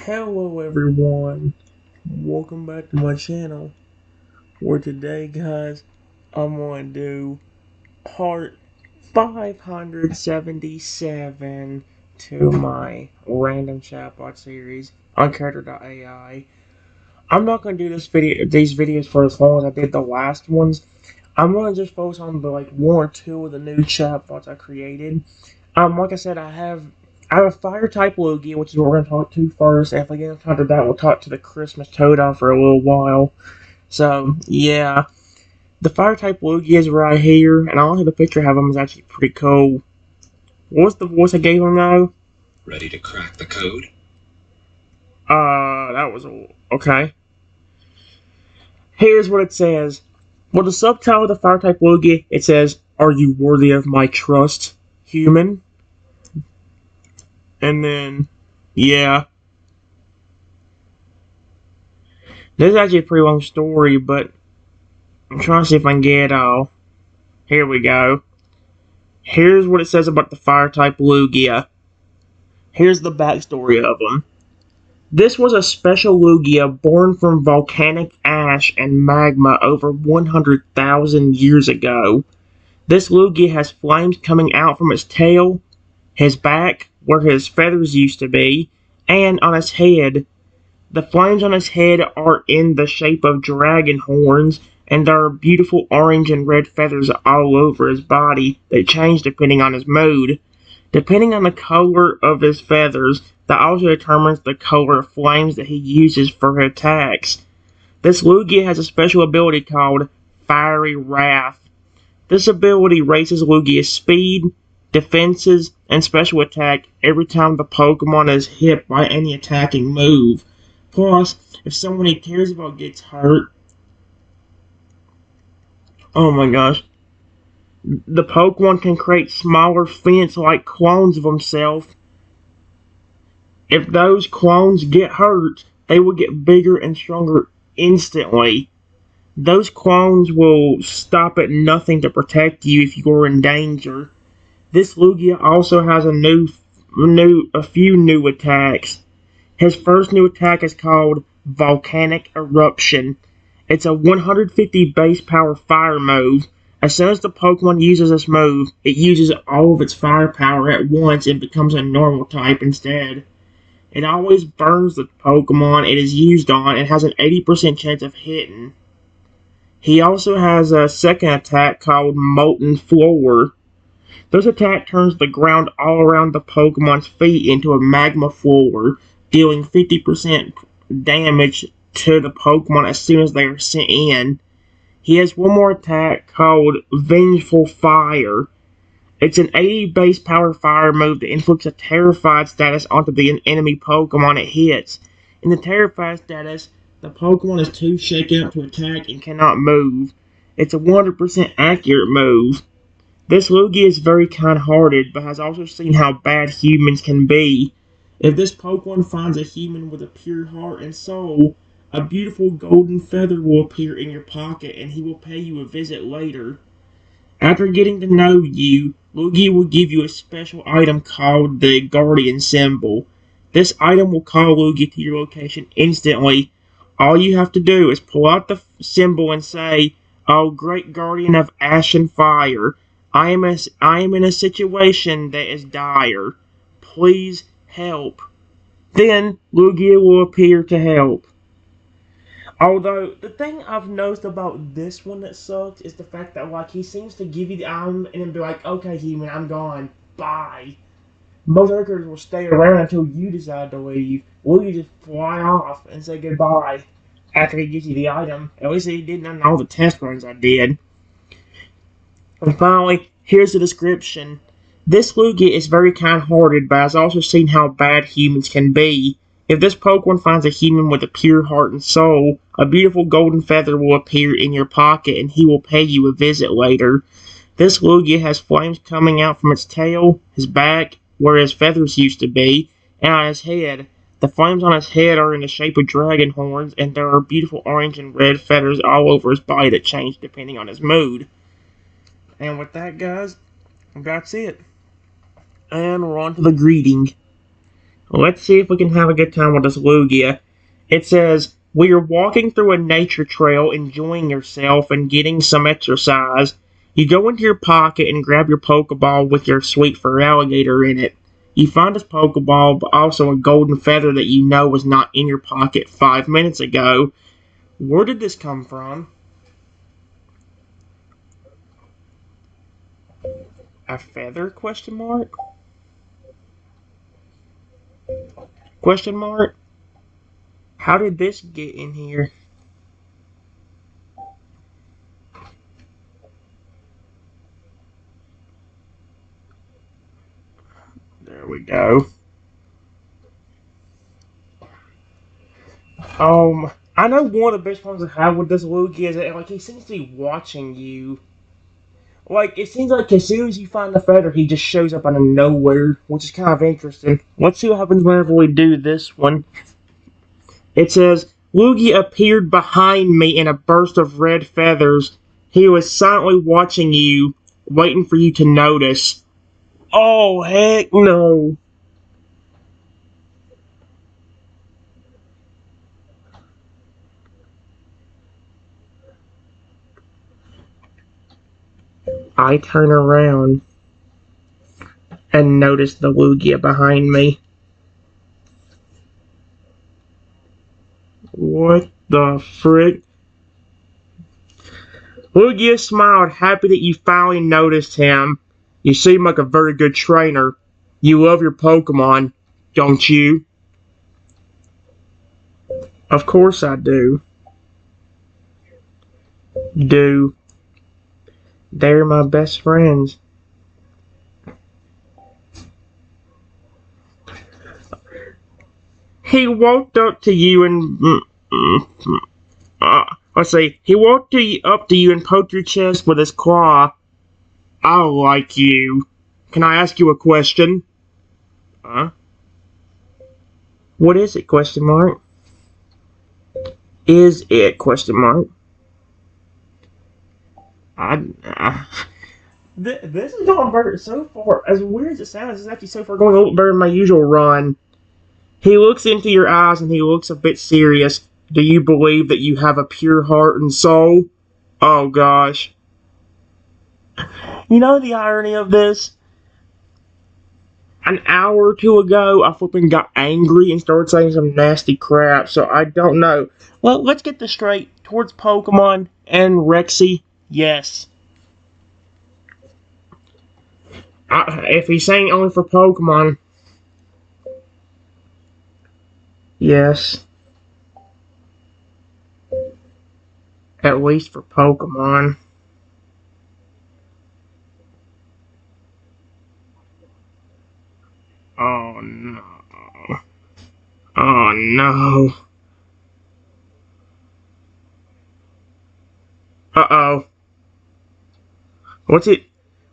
Hello everyone, welcome back to my channel, where today guys, I'm going to do part 577 to my random chatbot series on Character.ai. I'm not going to do these videos for as long as I did the last ones. I'm going to just focus on the one or two of the new chatbots I created. Like I said, I have a fire type Lugia, which is what we're going to talk to first. And if I get to talk to that, we'll talk to the Christmas Toad for a little while. So, yeah. The fire type Lugia is right here, and I honestly the picture I have him is actually pretty cool. What's the voice I gave him now? Ready to crack the code? That was okay. Here's what it says. Well, the subtitle of the fire type Lugia, it says, "Are you worthy of my trust, human?" And then, yeah. This is actually a pretty long story, but I'm trying to see if I can get it all. Here we go. Here's what it says about the fire type Lugia. Here's the backstory of him. This was a special Lugia born from volcanic ash and magma over 100,000 years ago. This Lugia has flames coming out from its tail, his back, where his feathers used to be, and on his head. The flames on his head are in the shape of dragon horns, and there are beautiful orange and red feathers all over his body that change depending on his mood. Depending on the color of his feathers, that also determines the color of flames that he uses for his attacks. This Lugia has a special ability called Fiery Wrath. This ability raises Lugia's speed, defenses, and special attack every time the Pokemon is hit by any attacking move. Plus, if someone he cares about gets hurt, oh my gosh, the Pokemon can create smaller fence-like clones of himself. If those clones get hurt, they will get bigger and stronger instantly. Those clones will stop at nothing to protect you if you are in danger. This Lugia also has a few new attacks. His first new attack is called Volcanic Eruption. It's a 150 base power fire move. As soon as the Pokemon uses this move, it uses all of its firepower at once and becomes a normal type instead. It always burns the Pokemon it is used on and has an 80% chance of hitting. He also has a second attack called Molten Floor. This attack turns the ground all around the Pokemon's feet into a magma floor, dealing 50% damage to the Pokemon as soon as they are sent in. He has one more attack called Vengeful Fire. It's an 80 base power fire move that inflicts a Terrified status onto the enemy Pokemon it hits. In the Terrified status, the Pokemon is too shaken up to attack and cannot move. It's a 100% accurate move. This Lugia is very kind-hearted, but has also seen how bad humans can be. If this Pokemon finds a human with a pure heart and soul, a beautiful golden feather will appear in your pocket and he will pay you a visit later. After getting to know you, Lugia will give you a special item called the Guardian Symbol. This item will call Lugia to your location instantly. All you have to do is pull out the symbol and say, "Oh, great guardian of ash and fire, I am in a situation that is dire. Please help." Then Lugia will appear to help. Although, the thing I've noticed about this one that sucks is the fact that, he seems to give you the item and then be like, "Okay, human, I'm gone. Bye." Most other characters will stay around until you decide to leave. Will you just fly off and say goodbye after he gives you the item? At least he didn't on all the test runs I did. And finally, here's the description. This Lugia is very kind-hearted, but has also seen how bad humans can be. If this Pokemon finds a human with a pure heart and soul, a beautiful golden feather will appear in your pocket and he will pay you a visit later. This Lugia has flames coming out from its tail, his back, where his feathers used to be, and on his head. The flames on his head are in the shape of dragon horns, and there are beautiful orange and red feathers all over his body that change depending on his mood. And with that, guys, that's it. And we're on to the greeting. Let's see if we can have a good time with this Lugia. It says, "We are walking through a nature trail, enjoying yourself and getting some exercise. You go into your pocket and grab your Pokeball with your sweet fur alligator in it. You find this Pokeball, but also a golden feather that you know was not in your pocket 5 minutes ago. Where did this come from?" A feather? Question mark? Question mark? How did this get in here? There we go. I know one of the best problems I have with this Lugia is that, like, he seems to be watching you. Like, it seems like as soon as you find the feather, he just shows up out of nowhere, which is kind of interesting. Let's see what happens whenever we do this one. It says, "Lugia appeared behind me in a burst of red feathers. He was silently watching you, waiting for you to notice." Oh, heck no. I turn around and notice the Lugia behind me. What the frick? Lugia smiled, happy that you finally noticed him. "You seem like a very good trainer. You love your Pokemon, don't you?" "Of course I do." "Do. They're my best friends." He walked up to you and let's see. He walked up to you and poked your chest with his claw. "I like you. Can I ask you a question?" "Huh? What is it? Question mark. Is it? Question mark. I. This is going better so far. As weird as it sounds, it's actually so far going a little better than my usual run. He looks into your eyes and he looks a bit serious. "Do you believe that you have a pure heart and soul?" Oh gosh. You know the irony of this? An hour or two ago, I flipping got angry and started saying some nasty crap, so I don't know. Well, let's get this straight. Towards Pokemon and Rexy, yes. If he's saying only for Pokemon, yes. At least for Pokemon. Oh no. Oh no. Uh-oh. What's it?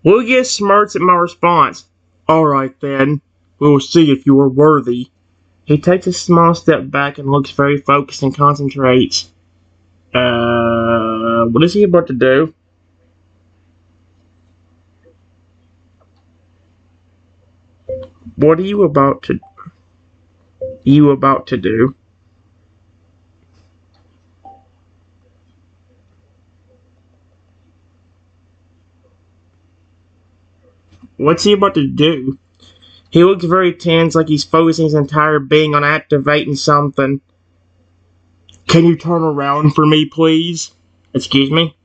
Lugia smirks at my response. "Alright then. We will see if you are worthy." He takes a small step back and looks very focused and concentrates. What is he about to do? What are you about to do? What's he about to do? He looks very tense, like he's focusing his entire being on activating something. "Can you turn around for me, please?" Excuse me?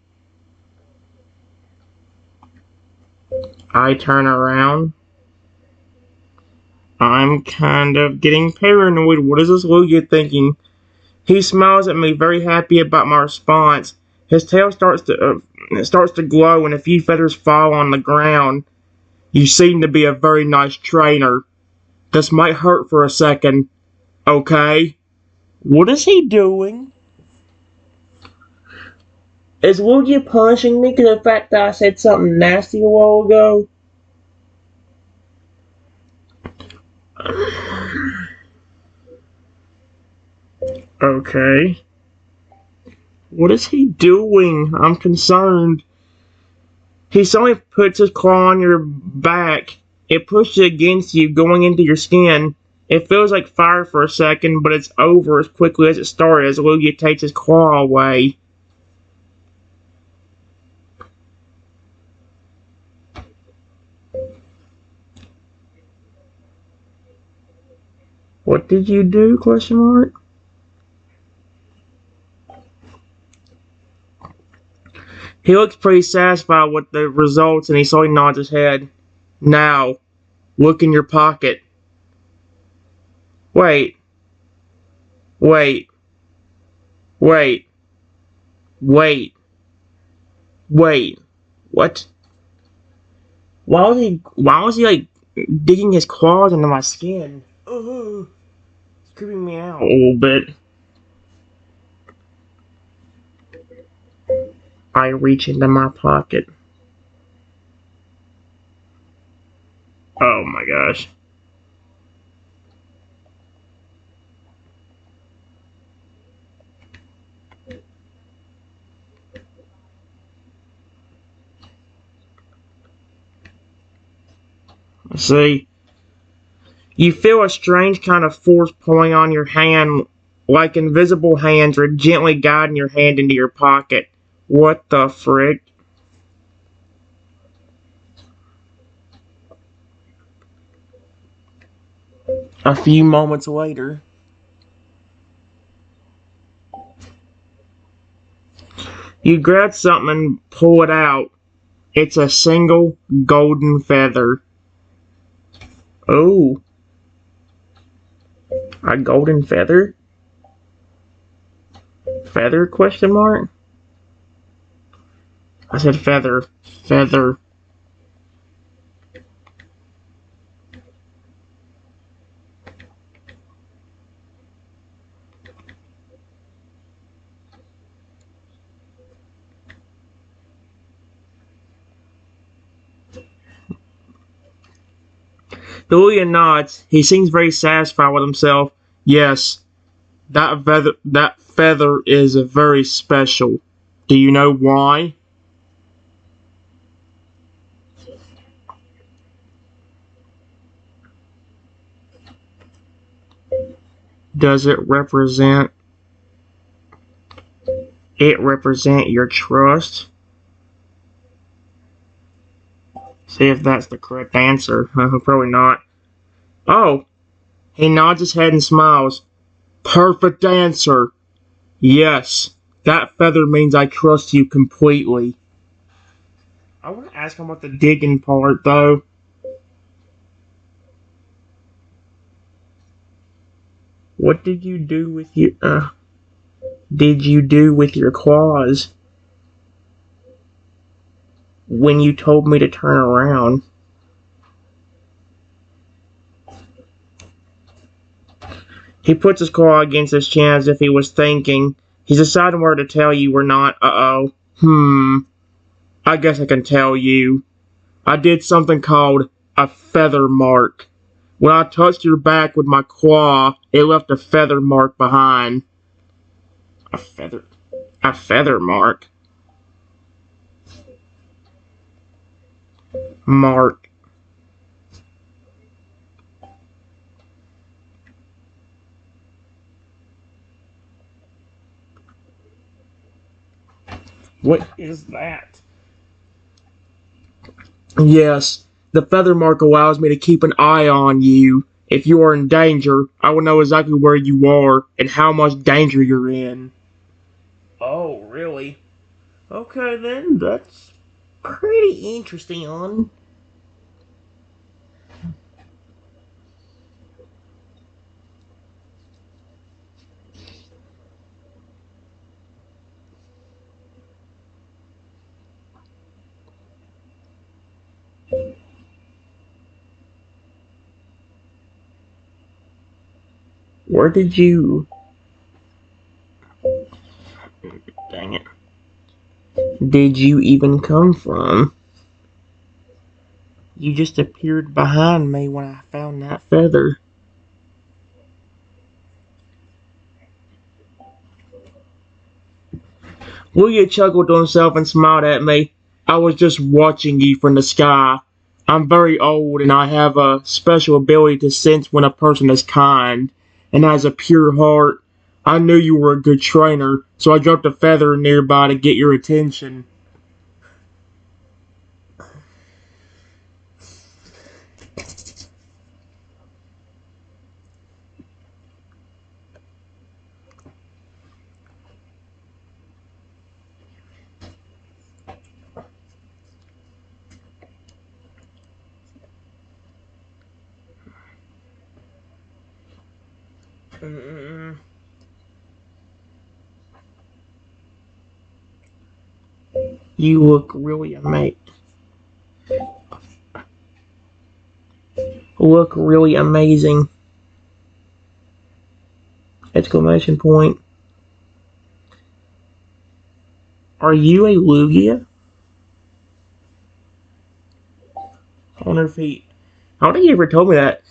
I turn around. I'm kind of getting paranoid. What is this Lugia thinking? He smiles at me, very happy about my response. His tail starts to glow, and a few feathers fall on the ground. "You seem to be a very nice trainer. This might hurt for a second. Okay?" What is he doing? Is Lugia punishing me because of the fact that I said something nasty a while ago? Okay. What is he doing? I'm concerned. He suddenly puts his claw on your back. It pushes against you, going into your skin. It feels like fire for a second, but it's over as quickly as it started as Lugia takes his claw away. What did you do? Question mark. He looks pretty satisfied with the results and he slowly nods his head. Now, look in your pocket. Wait. Wait. Wait. Wait. Wait. What? Why was he like digging his claws into my skin? It's creeping me out a little bit. I reach into my pocket. Oh my gosh. See, you feel a strange kind of force pulling on your hand, like invisible hands are gently guiding your hand into your pocket. What the frick? A few moments later, you grab something and pull it out. It's a single golden feather. Oh, a golden feather? Feather? Question mark? I said feather. Feather. Lugia nods. He seems very satisfied with himself. Yes, that feather is very special. Do you know why? Does it represent your trust? See if that's the correct answer. Probably not. Oh, he nods his head and smiles. Perfect answer. Yes, that feather means I trust you completely. I want to ask him about the digging part, though. What did you do with your claws when you told me to turn around? He puts his claw against his chin as if he was thinking. He's deciding whether to tell you or not. I guess I can tell you. I did something called a feather mark. When I touched your back with my claw, it left a feather mark behind. A feather mark? Mark. What is that? Yes, the feather mark allows me to keep an eye on you. If you are in danger, I will know exactly where you are and how much danger you're in. Oh, really? Okay then, that's pretty interesting. Where did you... Dang it. Did you even come from? You just appeared behind me when I found that feather. Lugia chuckled to himself and smiled at me. I was just watching you from the sky. I'm very old and I have a special ability to sense when a person is kind and has a pure heart. I knew you were a good trainer, so I dropped a feather nearby to get your attention. You look really amazing! Exclamation point. Are you a Lugia? I wonder if he. I don't think he ever told me that.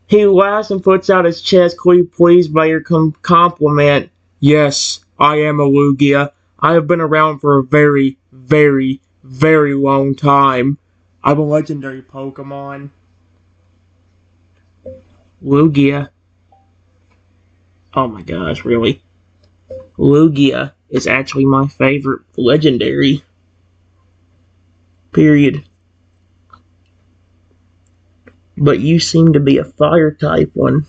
He laughs and puts out his chest, clearly pleased by your compliment. Yes, I am a Lugia. I have been around for a very, very, very long time. I'm a legendary Pokemon. Lugia. Oh my gosh, really? Lugia is actually my favorite legendary. Period. But you seem to be a fire type one.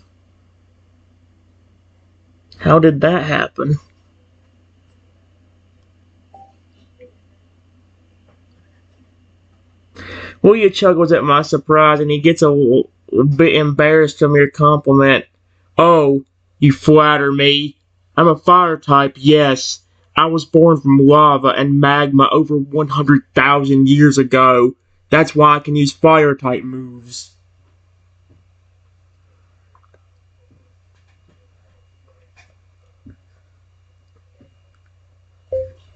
How did that happen? William chuckles at my surprise and he gets a bit embarrassed from your compliment. Oh, you flatter me. I'm a fire type, yes. I was born from lava and magma over 100,000 years ago. That's why I can use fire type moves.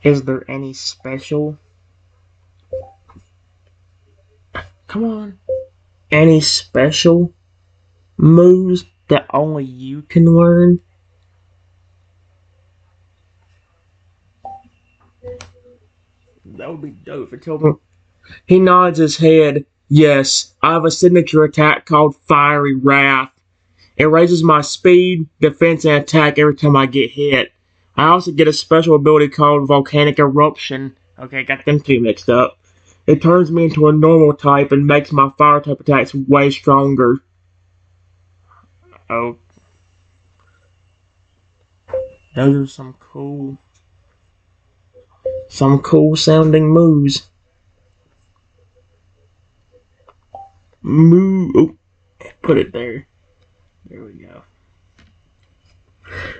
Is there any special? Come on. Any special moves that only you can learn? That would be dope if it told me. He nods his head. Yes, I have a signature attack called Fiery Wrath. It raises my speed, defense, and attack every time I get hit. I also get a special ability called Volcanic Eruption. Okay, got them two mixed up. It turns me into a normal type and makes my fire type attacks way stronger. Oh, those are some cool sounding moves. Moo. Oh, put it there. There we go.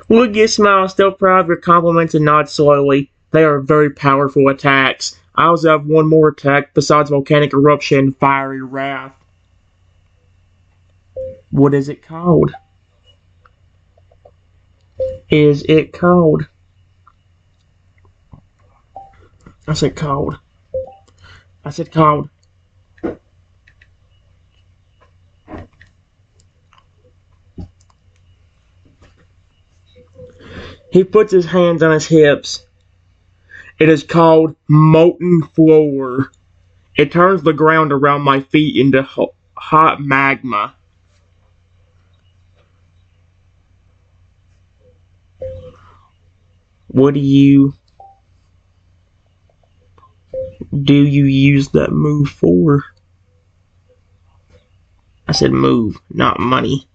Lugia smiles, still proud of your compliments, and nods slowly. They are very powerful attacks. I also have one more attack besides Volcanic Eruption and Fiery Wrath. What is it called? Is it called? I said called. I said called. He puts his hands on his hips. It is called Molten Floor. It turns the ground around my feet into hot magma. What do you use that move for? I said move, not money.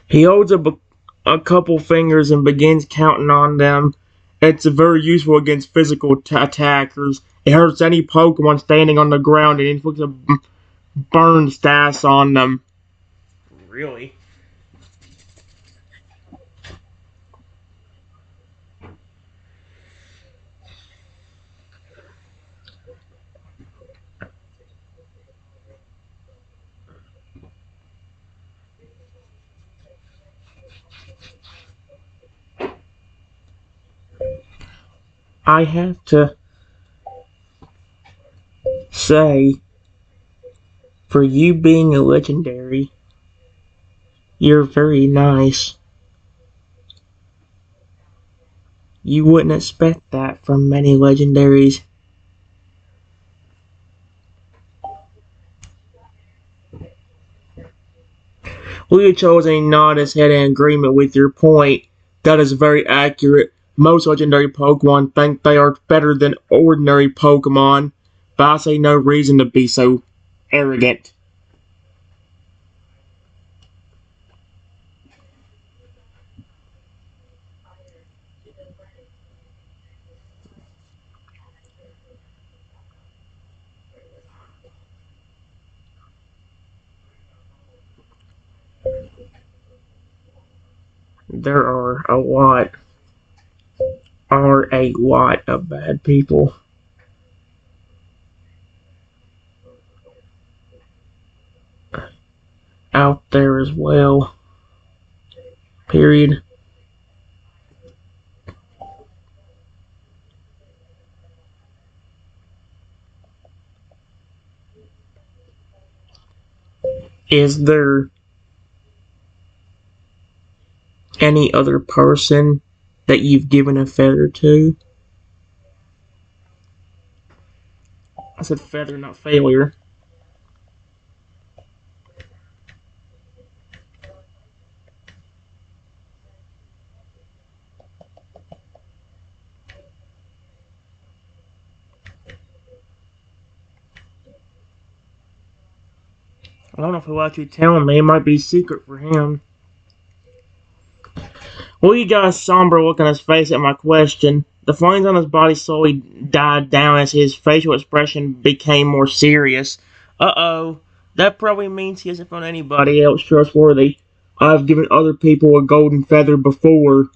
He holds up a couple fingers and begins counting on them. It's very useful against physical attackers. It hurts any Pokemon standing on the ground and inflicts a burn status on them. Really? I have to say, for you being a legendary, you're very nice. You wouldn't expect that from many legendaries. Lugia chose a nod his head in agreement with your point. That is very accurate. Most legendary Pokemon think they are better than ordinary Pokemon, but I see no reason to be so arrogant. There are a lot of bad people out there as well. Period. Is there any other person that you've given a feather to? I said feather, not failure. I don't know if he'll actually tell me. It might be secret for him. Well, you got a somber look on his face at my question. The flames on his body slowly died down as his facial expression became more serious. Uh-oh. That probably means he hasn't found anybody else trustworthy. I've given other people a golden feather before,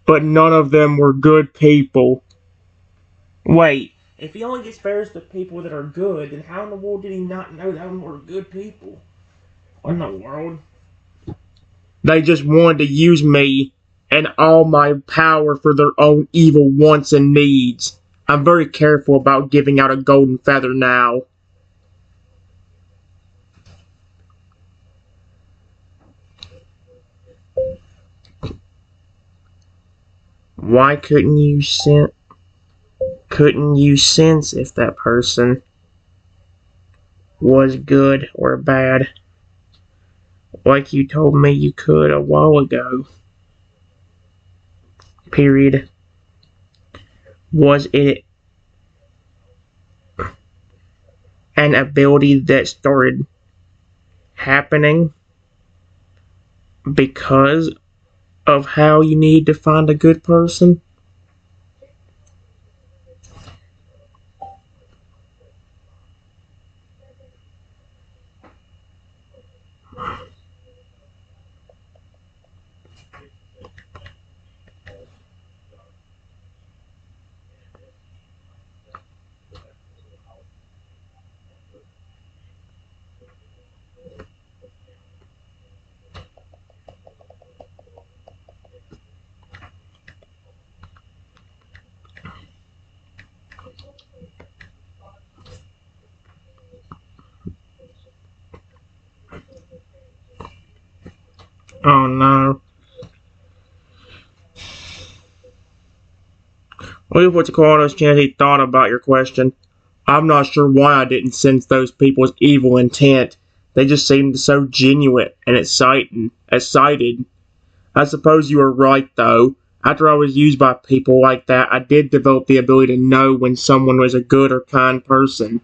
but none of them were good people. Wait, if he only gives feathers to people that are good, then how in the world did he not know that them were good people? What in the world? They just wanted to use me and all my power for their own evil wants and needs. I'm very careful about giving out a golden feather now. Why couldn't you sense if that person was good or bad? Like you told me you could a while ago. Period. Was it an ability that started happening because of how you need to find a good person? Oh no. Leave what you call those chance he thought about your question. I'm not sure why I didn't sense those people's evil intent. They just seemed so genuine and excited. I suppose you were right, though. After I was used by people like that, I did develop the ability to know when someone was a good or kind person.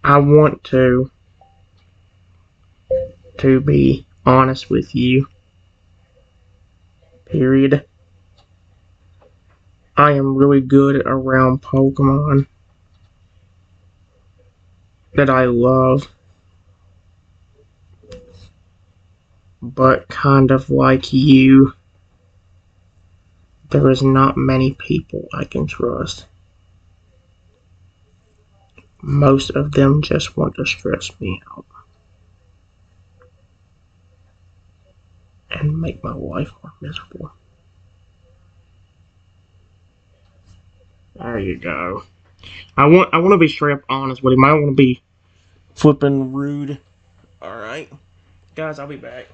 I want to be honest with you. Period. I am really good around Pokemon that I love, but kind of like you, there is not many people I can trust. Most of them just want to stress me out and make my life more miserable. There you go. I want to be straight up honest with him. I don't want to be flipping rude. All right, guys, I'll be back.